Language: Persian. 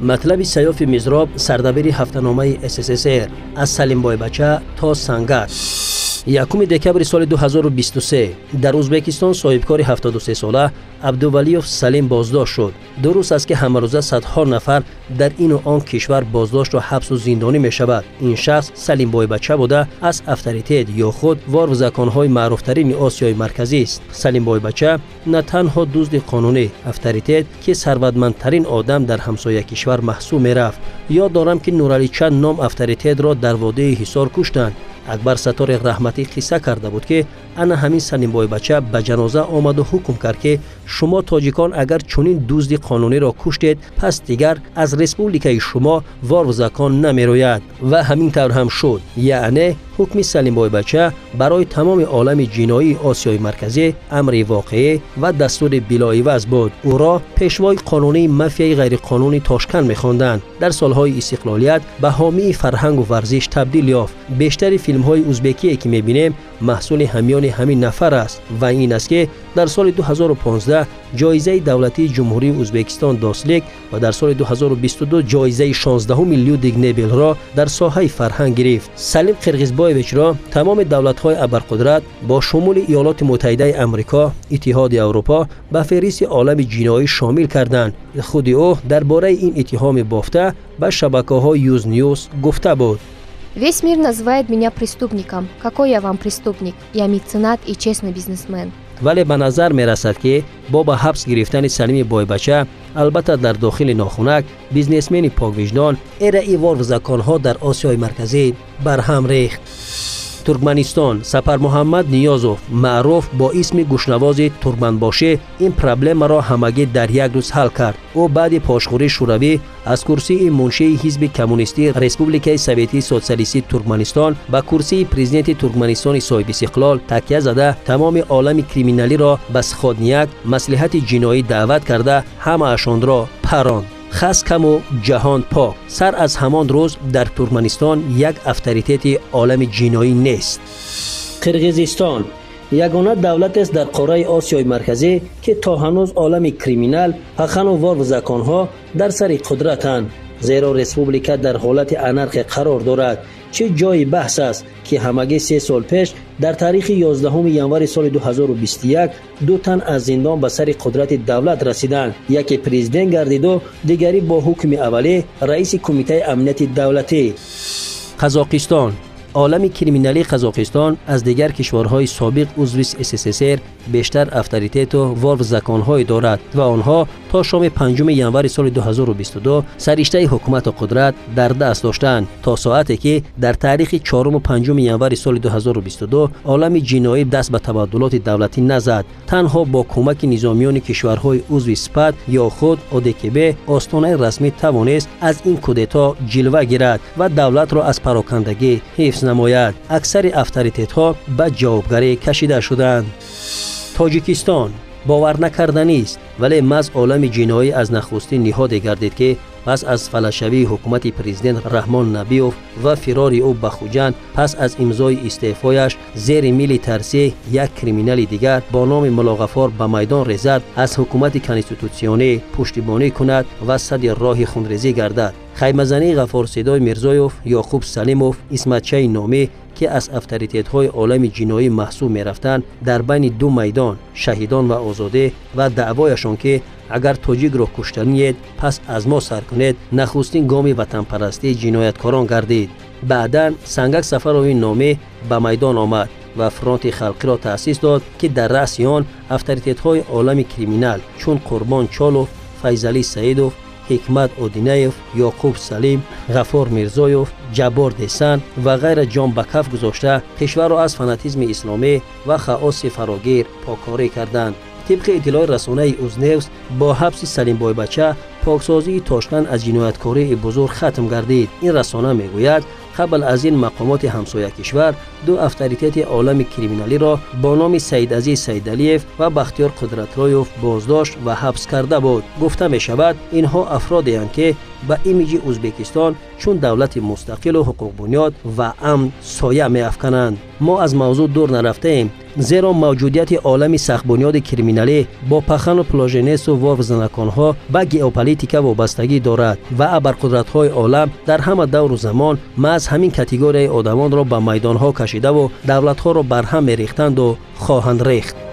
مطلب سیاف مزراب سردبیر هفته‌نامه SSSR از سلیم بایبچه تا سنگر. 1 دکبر سال 2023 در ازبکستان صاحبکار 73 ساله عبدولیوف سلیم بازداشت شد. درست است که همه روزه صدها نفر در این و آن کشور بازداشت و حبس و زندانی می شود. این شخص سلیم بایبچه بوده از افطاریتید یا خود وار و زکانهای معروفترین آسیای مرکزی است. سلیم بایبچه نه تنها دزد قانونی افطاریتید که ثروتمندترین آدم در همسایه کشور محسوب می رفت. یاد دارم که نورعلی چند نام افطاریتید را در وادی حصار کشتند. اکبر ستار رحمتی قصه کرده بود که انا همین سلیم بایبچه به جنازه آمد و حکم کرد که شما تاجیکان اگر چنین دزد قانونی را کشتید پس دیگر از ریسپوبلیکای شما وار و زکان نمیروید و همین طور هم شد. یعنی حکم سلیم بایبچه برای تمام عالم جنایی آسیای مرکزی امر واقعی و دستور بلاعوض بود. او را پیشوای قانونی مافیای غیر قانونی تاشکند می‌خواندند. در سالهای استقلالیت به حامی فرهنگ و ورزش تبدیل یافت. بیشتر فیلم‌های ازبکی که می‌بینیم محصول همیان همین نفر است و این است که در سال 2015 جایزه دولتی جمهوری ازبکستان داسلیک و در سال 2022 جایزه 16 لیودویگ نوبل را در ساحه فرهنگ گرفت. سلیم قرغیزبایویچ را تمام دولت‌های ابرقدرت با شمول ایالات متحده آمریکا، اتحاد اروپا به فهرست عالم جنایی شامل کردند. خود او درباره این اتهام بافته به شبکه‌های یوز نیوز گفته بود: Весь мир называет меня преступником. Какой я вам преступник? Я меценат и честный бизнесмен. ولی به نظر می رسد که با به حبس گرفتن سلیم بایبچه البته در داخل ناخنک بیزنسمن پاکوجدان ارائه وار و زکانها در آسیای مرکزی برهم ریخت. ترکمنستان سپر محمد نیازوف معروف با اسم گوشنواز ترکمنباشی این پرابلم را همگی در یک روز حل کرد. او بعد پاشخوری شوروی از کرسی منشی حزب کمونیستی ریسپوبلیکای سوویتی سوسیالیستی ترکمنستان به کرسی پرزیدنت ترکمنستان صاحب استقلال تکیه زده تمام عالم کریمینالی را به سخادنیک مصلحت جنایی دعوت کرده همه اشان را پراند. خاص کم و جهان پاک. سر از همان روز در ترکمنستان یک افطاریتید عالم جنایی نیست. قرغیزستان یگانه دولت است در قاره آسیای مرکزی که تا هنوز عالم کریمینال حقن و وار و زکانها در سر قدرتند. زیرا ریسپوبلیکا در حالت انارکی قرار دارد. چه جای بحث است که همگی 3 سال پیش در تاریخ 11 ژانویه سال 2021 دو تن از زندان به سر قدرت دولت رسیدند. یکی پرزیدنت گردید و دیگری با حکم اولی رئیس کمیته امنیت دولتی. قزاقستان عالم کریمینالی قزاقستان از دیگر کشورهای سابق عضو SSSR بیشتر افطاریتید و وار و زکان‌های دارد و آنها تا شام 5 ژانویه سال 2022 سررشته حکومت و قدرت در دست داشتند تا ساعتی که در تاریخ 4 و 5 ژانویه سال 2022 عالم جنایی دست به تبادلات دولتی نزد. تنها با کمک نظامیان کشورهای عضو سپد یا خود ODKB آستانه رسمی توانست از این کودتا جلوه گیرد و دولت را از پراکندگی حفظ نماید. اکثر افطاریتیدها به جوابگری کشیده شدند. تاجیکستان باور نکردنی است ولی مز عالم جنایی از نخستین نهاد گردید که پس از فلاشوی حکومت پرزیدنت رحمان نبیوف و فرار او به خوجند پس از امضای استعفایش زیر میل ترسی یک کریمینال دیگر با نام ملاغفار به میدان ریزد از حکومت کنستیتوسیونی پشتیبانی کند و صد راه خونریزی گردد. خیمه‌زنی غفارصدای میرزایوف، یعقوب سلیموف، اسمتچی نامی که از افطاریتیدهای عالم جنایی محسوب می‌رفتند در بین دو میدان شهیدان و آزاده و دعوایشان که اگر تاجیک را کشتنید پس از ما سر کنید نخستین گام وطن پرستی جنایتکاران گردید. بعداً سنگک سفروی نامی به میدان آمد و فرانت خلقی را تأسیس داد که در رأس آن افطاریتیدهای عالم کریمینال چون قربان چالوف، فیضعلی سعیدوف، حکمت اودینایف، یعقوب سلیم، غفار میرزایوف، جبار دهسان و غیر جان به کف گذاشته کشور را از فناتیسم اسلامی و خاص فراگیر پاکاری کردند. طبق اطلاع رسانه اوزنیوز با حبس سلیم بایبچه پاکسازی تاشکند از جنایتکاری بزرگ ختم گردید. این رسانه میگوید قبل از این مقامات همسایه کشور دو افطاریتید عالم کریمینالی را با نام سیدعزیز سیدعلیف و بختیار قدرتلایوف بازداشت و حبس کرده بود. گفته می شود اینها افرادی اند که به ایمیج ازبکستان چون دولت مستقل و حقوق بنیاد و امن سایه می‌افکنند. ما از موضوع دور نرفته ایم، زیرا موجودیت عالمی سخت بنیاد کریمینالی با پخن و پلاژنیست و وارد زنکانها به ژئوپلیتیکا وابستگی دارد و ابرقدرت‌های عالم در همه دور و زمان محض همین کاتگوری آدمان را به میدان‌ها کشیده و دولت‌ها را بر هم می‌ریختند و خواهند ریخت.